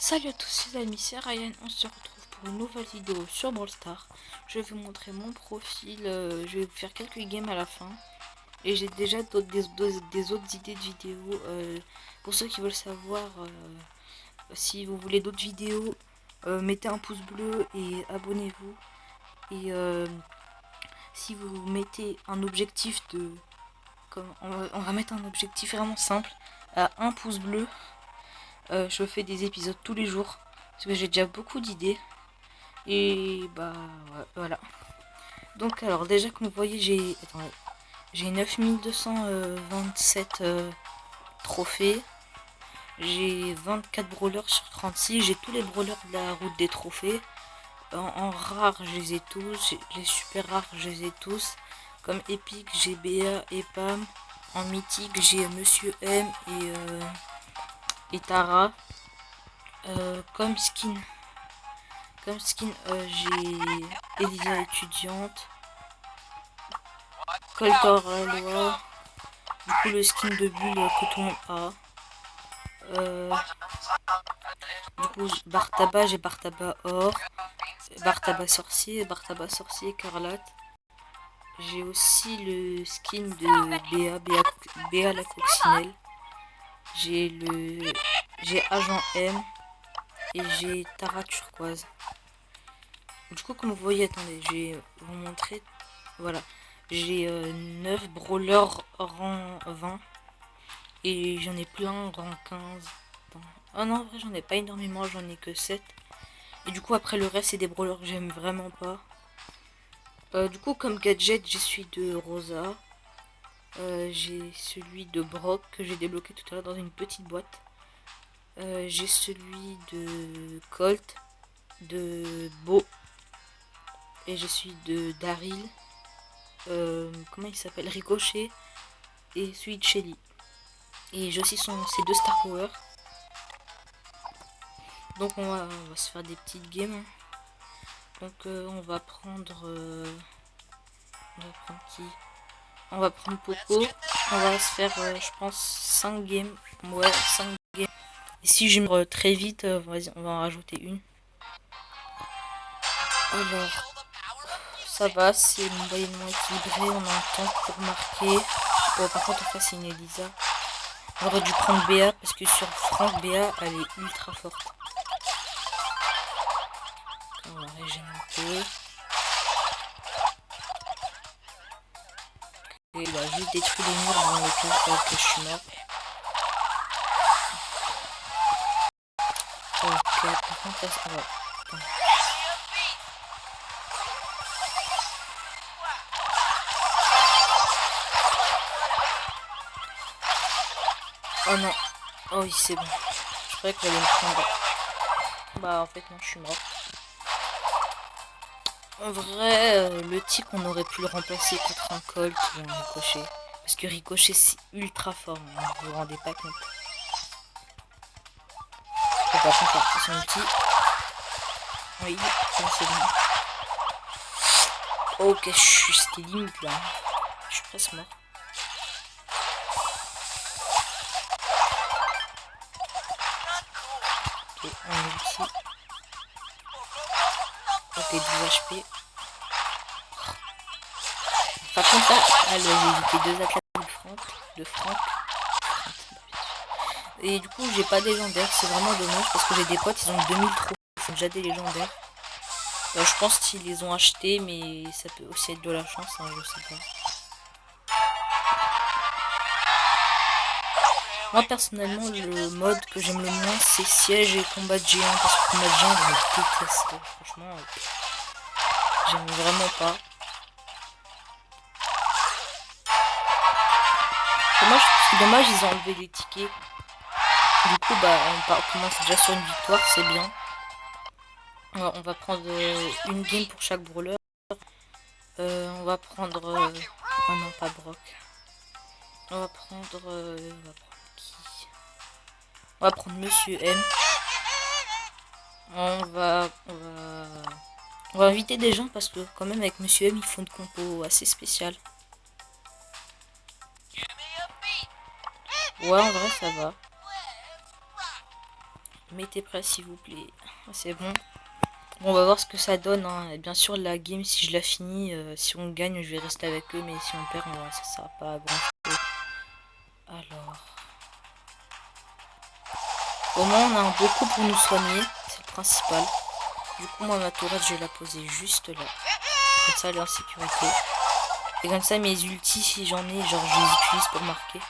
Salut à tous les amis, c'est Ryan, on se retrouve pour une nouvelle vidéo sur Brawl Stars. Je vais vous montrer mon profil, je vais vous faire quelques games à la fin. Et j'ai déjà des autres idées de vidéos. Pour ceux qui veulent savoir si vous voulez d'autres vidéos, mettez un pouce bleu et abonnez-vous. Et si vous mettez un objectif de... on va mettre un objectif vraiment simple à un pouce bleu. Je fais des épisodes tous les jours parce que j'ai déjà beaucoup d'idées et bah ouais, voilà. Donc alors déjà comme vous voyez j'ai 9227 trophées, j'ai 24 brawlers sur 36, j'ai tous les brawlers de la route des trophées. En rare je les ai tous, les super rares je les ai tous, comme épique j'ai BA et Pam, en mythique j'ai Monsieur M et Tara. Comme skin, j'ai Elisa étudiante, Coltor loi, du coup le skin de bulle que tout le monde a. Du coup Bartaba, j'ai Bartaba or, Bartaba sorcier écarlate. J'ai aussi le skin de Béa la coccinelle. J'ai Agent M et j'ai Tara turquoise. Du coup comme vous voyez, attendez, je vais vous montrer. Voilà. J'ai 9 brawlers rang 20. Et j'en ai plein rang 15. Oh non, en vrai, j'en ai pas énormément, j'en ai que 7. Et du coup, après, le reste, c'est des brawlers que j'aime vraiment pas. Du coup, comme gadget, j'ai celui de Rosa. J'ai celui de Brock que j'ai débloqué tout à l'heure dans une petite boîte. J'ai celui de Colt, de Beau. Et j'ai celui de Daryl. Comment il s'appelle, Ricochet. Et celui de Shelly. Et j'ai aussi ces deux Star Power. Donc on va se faire des petites games. Donc on va prendre qui? On va prendre Poco. On va se faire je pense 5 games. Ouais, 5 games. Et si je me très vite, vas-y, on va en rajouter une. Alors ça va, c'est moyennement équilibré, on a un temps pour marquer. Bon, par contre en face c'est une Elisa. On aurait dû prendre BA parce que sur Franck BA elle est ultra forte. On va régénérer un peu. Et il a juste détruit les murs dans lesquels je suis mort. Ok, par contre là, ouais. Oh non. Oh oui, c'est bon. Je croyais que j'allais me prendre. Bah en fait non, je suis mort. En vrai, le tic on aurait pu le remplacer contre un Colt ou un Ricochet. Parce que Ricochet c'est ultra fort, hein, vous vous rendez pas compte. On va prendre son outil. Oui, c'est bon. Ok, c'était limite là. Je suis presque mort. Ok, on est ici. Ok, 10 HP. Par contre là, j'ai évité 2 attaques de Franck. Et du coup, j'ai pas des légendaires, c'est vraiment dommage parce que j'ai des potes, ils ont 2000 trophées, ils font déjà des légendaires. Je pense qu'ils les ont achetés, mais ça peut aussi être de la chance, hein, je sais pas. Moi personnellement, le mode que j'aime le moins, c'est siège et combat de géant, parce que combat de géant, je le déteste, franchement, j'aime vraiment pas. Dommage, ils ont enlevé les tickets. Du coup, bah, on commence déjà sur une victoire, c'est bien. On va prendre une game pour chaque brawler. On va prendre... oh non, pas Brock. On va prendre... qui? On va prendre Monsieur M. On va inviter des gens parce que quand même avec Monsieur M, ils font une compo assez spéciale. Ouais, en vrai, ça va. Mettez prêt s'il vous plaît. C'est bon. Bon, on va voir ce que ça donne. Hein. Et bien sûr, la game, si je la finis, si on gagne, je vais rester avec eux. Mais si on perd, ça sert pas à grand chose. Alors. Au moins, on a un beaucoup pour nous soigner. C'est le principal. Du coup, moi, ma tourette, je vais la poser juste là. Comme ça, elle est en sécurité. Et comme ça, mes ultis, si j'en ai, genre, je les utilise pour marquer.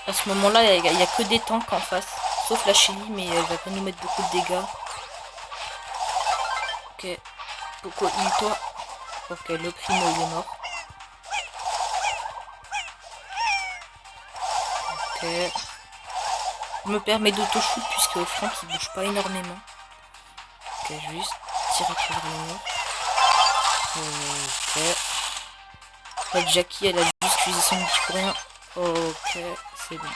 À ce moment-là, il n'y a que des tanks en face. Sauf la Shelly, mais elle va pas nous mettre beaucoup de dégâts. Ok. Poco, heal-toi. Ok, le primo, il est mort. Ok. Je me permets d'auto-shoot puisque Franck, il bouge pas énormément. Ok, juste tirer vers le mur. Ok. La Jackie, elle a juste utilisé son outil pour rien. Ok, c'est bon.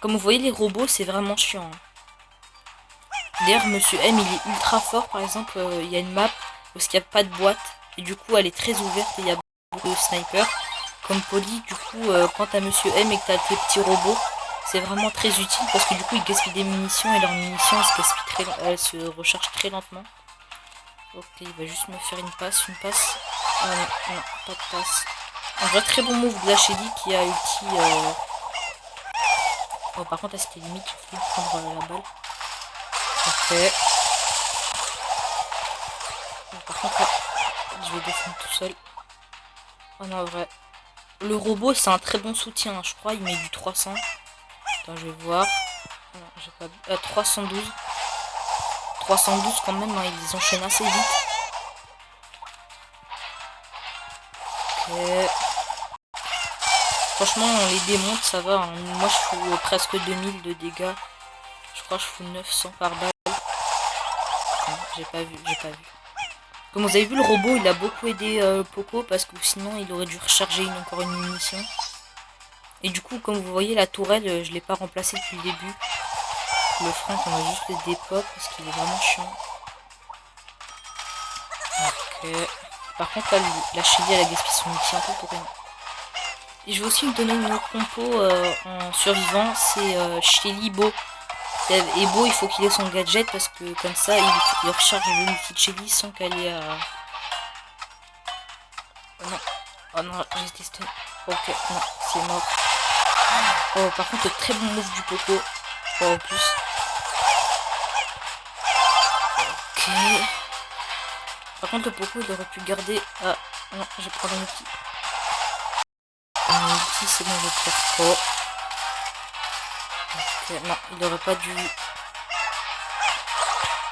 Comme vous voyez, les robots, c'est vraiment chiant. Hein. D'ailleurs, Monsieur M, il est ultra fort. Par exemple, il y a une map où il n'y a pas de boîte. Et du coup, elle est très ouverte et il y a beaucoup de snipers. Comme Polly, du coup, quand t'as Monsieur M et que t'as tes petits robots, c'est vraiment très utile parce que du coup, ils gaspillent des munitions et leurs munitions, elles se rechargent très lentement. Ok, il va juste me faire une passe. Ah non, non, pas de passe. Un vrai très bon move de la Shelly qui a ulti. Oh, par contre, là c'était limite, il faut prendre la balle. Ok. Bon, par contre, là, je vais défendre tout seul. Oh non, vrai. Le robot, c'est un très bon soutien, hein, je crois. Il met du 300. Attends, je vais voir. Non, j'ai pas... 312. 312 quand même, hein, ils enchaînent assez vite. Ok. Franchement, on les démonte, ça va. Hein. Moi, je fous presque 2000 de dégâts. Je crois que je fous 900 par balle. Non, j'ai pas vu. Comme vous avez vu, le robot, il a beaucoup aidé Poco parce que sinon, il aurait dû recharger encore une munition. Et du coup, comme vous voyez, la tourelle, je l'ai pas remplacée depuis le début. Le Franck, on va juste le dépop parce qu'il est vraiment chiant. Ok. Par contre, là, la Shelly, elle a gaspillé son outil un peu pour rien. Et je vais aussi vous donner une autre compo en survivant, c'est Shelly Beau. Et Beau, il faut qu'il ait son gadget parce que comme ça, il recharge l'outil de Shelly sans qu'elle ait à... Oh non, j'étais stun. Ok, non, c'est mort. Oh, par contre, très bon move du Poco. Oh, en plus. Ok. Par contre, le Poco, il aurait pu garder... Ah, non, je vais prendre un outil. Un outil, c'est bon, je vais faire. Oh. Ok, non, il aurait pas dû...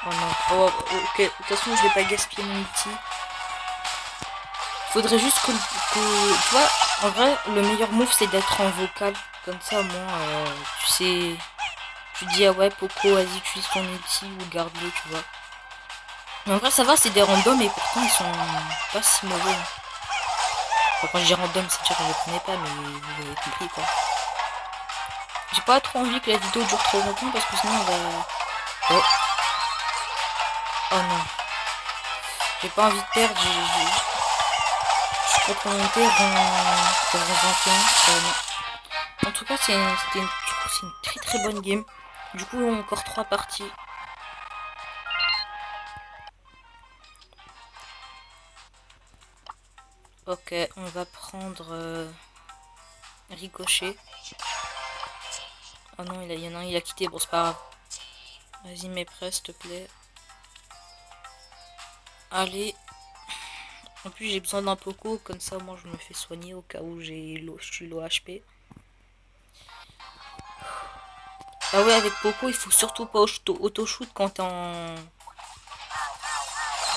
Oh non. Oh, ok, de toute façon, je vais pas gaspiller mon outil. Faudrait juste que... Tu vois, en vrai, le meilleur move, c'est d'être en vocal. Comme ça, au moins, tu sais... Tu dis, ah ouais, Poco, vas-y, utilise ton outil ou garde-le, tu vois. Mais en vrai, ça va, c'est des randoms et pourtant, ils sont pas si mauvais. Hein. Enfin, quand je dis random, c'est dire que je les connais pas, mais vous avez compris, quoi. J'ai pas trop envie que la vidéo dure trop longtemps parce que sinon, on va... Oh. Oh non. J'ai pas envie de perdre, je suis complémentaire dans 21. Non. En tout cas, c'est une très très bonne game. Du coup, on a encore 3 parties. Ok, on va prendre Ricochet. Oh non, il y en a un, il a quitté. Bon, c'est pas grave. Vas-y, mets prêt, s'il te plaît. Allez. En plus, j'ai besoin d'un Poco. Comme ça, moi, je me fais soigner au cas où je suis low HP. Ah ouais, avec Poco, il faut surtout pas auto-shoot quand t'es en...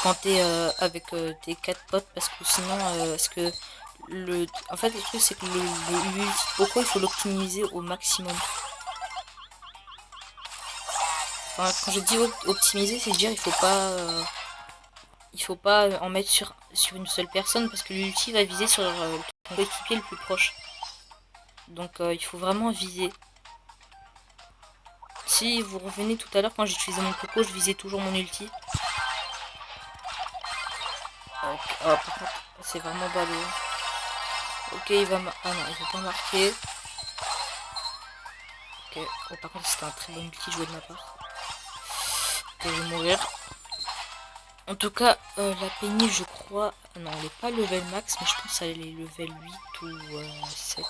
Quand t'es avec tes 4 potes parce que sinon en fait le truc c'est que le Poco il faut l'optimiser au maximum. Enfin, quand je dis optimiser, c'est dire il faut pas en mettre sur une seule personne parce que l'ulti va viser sur ton coéquipier le plus proche. Donc il faut vraiment viser. Si vous revenez tout à l'heure quand j'utilisais mon Poco, je visais toujours mon ulti. Okay. Oh, par contre, c'est vraiment ballot. Ok, il va... Ah non, il va pas marquer. Ok, Ok. Oh, par contre, c'était un très bon petit jouet de ma part. Ok, je vais mourir. En tout cas, la péniche, je crois... Non, elle n'est pas level max, mais je pense qu'elle est level 8 ou 7.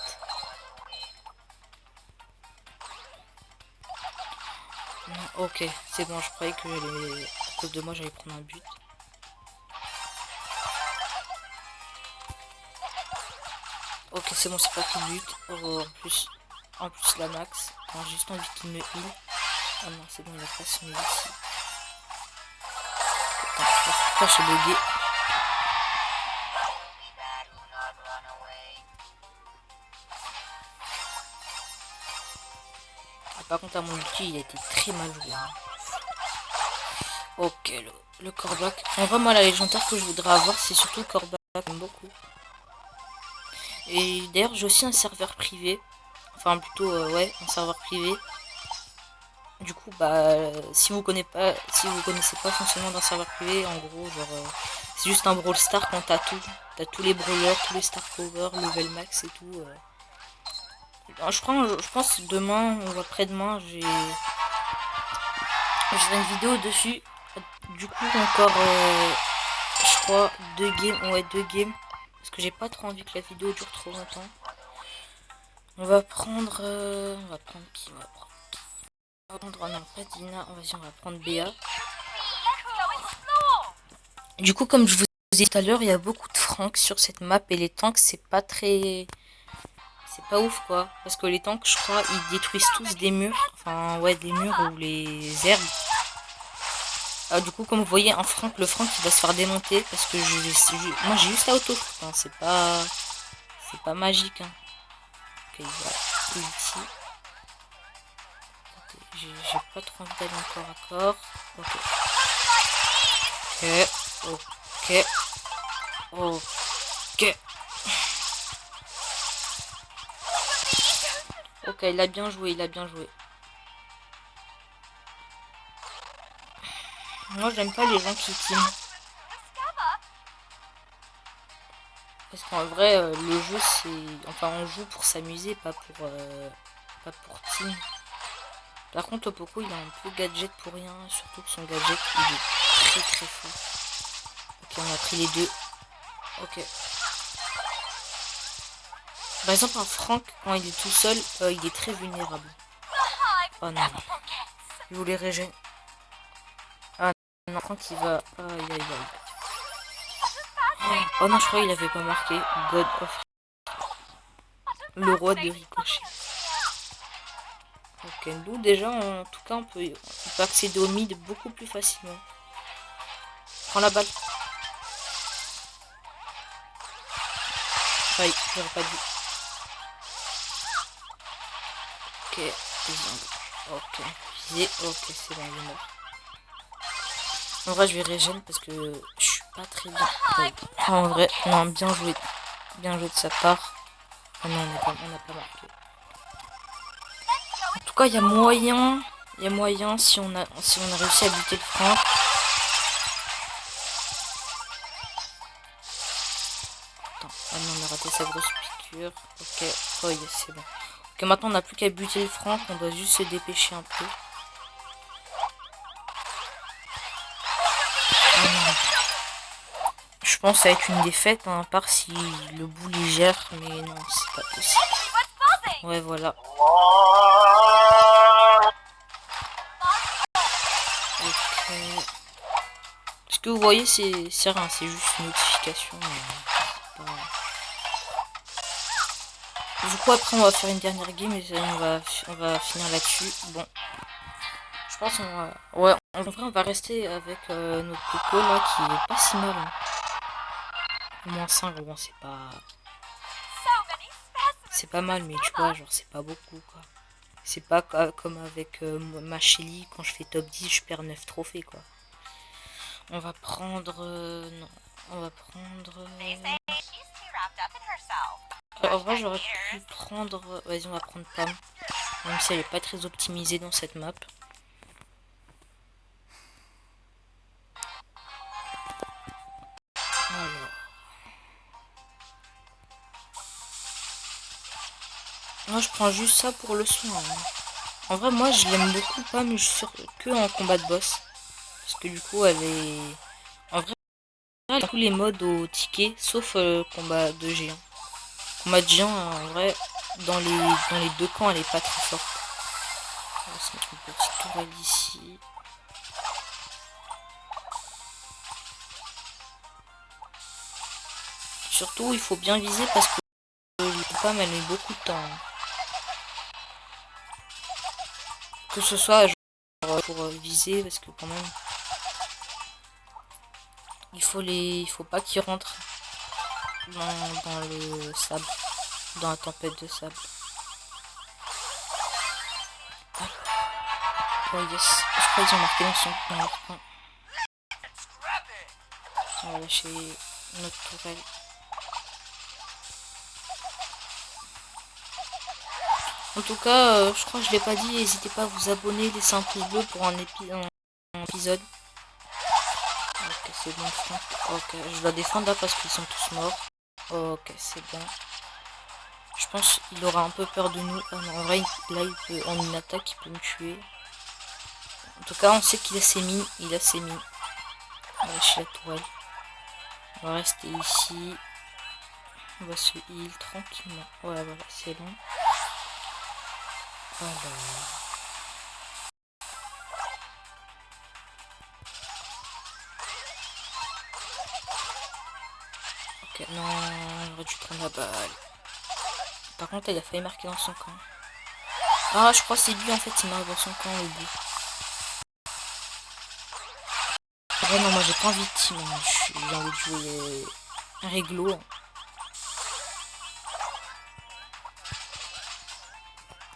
Non, ok, c'est bon, je croyais que j'allais... À cause de moi, j'allais prendre un but. Ok, c'est bon, c'est pas pris but. Oh, en plus la max. J'ai juste envie qu'il me heal. Ah non, c'est bon, il a pas son heal ici. Attends, pourquoi j'ai bugué? Ah, par contre, à mon ulti, il a été très mal joué. Hein. Ok, le Corbac. En vrai, moi, la légendaire que je voudrais avoir, c'est surtout le Corbac. J'aime beaucoup. Et d'ailleurs, j'ai aussi un serveur privé. Enfin, plutôt, ouais, un serveur privé. Du coup, bah, si vous connaissez pas le fonctionnement d'un serveur privé, en gros, genre, c'est juste un Brawl Star quand t'as tout. T'as tous les brawlers, tous les star power, level max et tout. Je pense demain ou après-demain, je ferai une vidéo dessus. Du coup, encore, je crois, 2 games. Ouais, 2 games. Parce que j'ai pas trop envie que la vidéo dure trop longtemps. On va prendre... on va prendre qui? On va prendre... Oh non, pas Dina. On va prendre Béa. Du coup, comme je vous disais tout à l'heure, il y a beaucoup de Franks sur cette map. Et les tanks, c'est pas très... C'est pas ouf, quoi. Parce que les tanks, je crois, ils détruisent tous des murs. Enfin, ouais, des murs ou les herbes. Ah, du coup, comme vous voyez, le Frank, il va se faire démonter. Parce que moi, j'ai juste la auto. Hein, c'est pas magique. Hein. Ok, voilà. Ici. J'ai pas trop envie d'aller encore à corps. Ok. Ok. Ok. Ok, il a bien joué, il a bien joué. Moi, j'aime pas les gens qui team. Parce qu'en vrai, le jeu, c'est... Enfin, on joue pour s'amuser, pas pour team. Par contre, Opoku, il a un peu gadget pour rien. Surtout que son gadget, il est très très fort. Ok, on a pris les deux. Ok. Par exemple, un Frank, quand il est tout seul, il est très vulnérable. Oh non. Je voulais régénérer. Ah non, Frank, il va... Aïe aïe aïe. Oh non, je crois qu'il avait pas marqué. God of... Le roi de ricochet. Ok, nous déjà, en tout cas, on peut accéder au mid beaucoup plus facilement. Prends la balle. Aïe, j'aurais pas dû. Ok, ok, ok, c'est bon, il est mort. En vrai, je vais régène parce que je suis pas très bien. Aïe. En vrai, non, bien joué. Bien joué de sa part. Ah non, on n'a pas marqué. En tout cas, il y a moyen. Il y a moyen si on a réussi à buter le frein. Attends, ah non, on a raté sa grosse piqûre. Ok, oh yes, c'est bon. Ok, maintenant on n'a plus qu'à buter le franc, on doit juste se dépêcher un peu. Je pense que ça va être une défaite, hein, à part si le bout les gère, mais non, c'est pas possible. Ouais, voilà. Ok. Ce que vous voyez, c'est rien, c'est juste une notification. Du coup, après, on va faire une dernière game et on va finir là-dessus. Bon, je pense qu'on va... Ouais, en vrai, on va rester avec notre coco, là, qui est pas si mal. Hein. Moins 5, bon, c'est pas... C'est pas mal, mais tu vois, genre, c'est pas beaucoup, quoi. C'est pas comme avec ma Shelly, quand je fais top 10, je perds 9 trophées, quoi. On va prendre... non, on va prendre... en vrai, j'aurais pu prendre... Vas-y, on va prendre Pam. Même si elle est pas très optimisée dans cette map. Alors... Moi, je prends juste ça pour le soin. Hein. En vrai, moi, je l'aime beaucoup pas, mais je suis sûre que en combat de boss. Parce que du coup, elle est... En vrai, elle a tous les modes au ticket, sauf combat de géant. Combat de géant, en vrai, dans les deux camps, elle est pas très forte. On va se mettre une petite tourelle ici. Surtout, il faut bien viser parce que les femmes, elle met beaucoup de temps, hein. Que ce soit genre, pour viser, parce que quand même, il faut pas qu'ils rentrent dans le sable, dans la tempête de sable. Oh yes, je crois qu'ils ont marqué dans leur camp. On va lâcher notre tourelle. En tout cas, je crois que je l'ai pas dit, n'hésitez pas à vous abonner, laisser un pouce bleu pour un épisode. Ok, c'est bon, Franck. Ok, je dois défendre là parce qu'ils sont tous morts. Ok, c'est bon. Je pense qu'il aura un peu peur de nous. Ah non, en vrai, là, il peut, en une attaque, il peut me tuer. En tout cas, on sait qu'il a ses mines. Il a ses mines. On va lâcher la tourelle. On va rester ici. On va se heal tranquillement. Ouais, voilà, c'est bon. Voilà. Ok, non, j'aurais dû prendre la balle. Par contre, il a failli marquer dans son camp. Ah, je crois que c'est lui, en fait, il marque dans son camp au bout. Ouais, non, moi, j'ai pas envie de team, hein. J'ai envie de jouer réglo.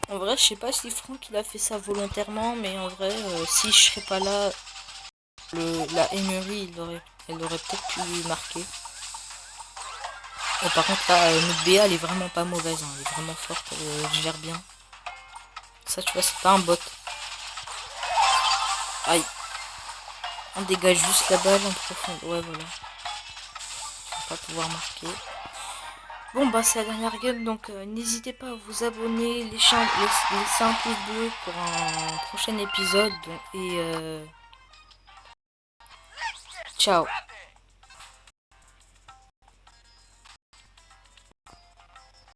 En vrai, je sais pas si Franck il a fait ça volontairement, mais en vrai, si je serais pas là, la Emery, elle aurait peut-être pu marquer. Par contre, là, notre BA, elle est vraiment pas mauvaise, hein. Elle est vraiment forte, elle gère bien. Ça, tu vois, c'est pas un bot. Aïe. On dégage juste la balle en profondeur. Ouais, voilà. On va pas pouvoir marquer. Bon, bah, c'est la dernière game, donc n'hésitez pas à vous abonner, laisser un pouce bleu pour un prochain épisode. Et ciao.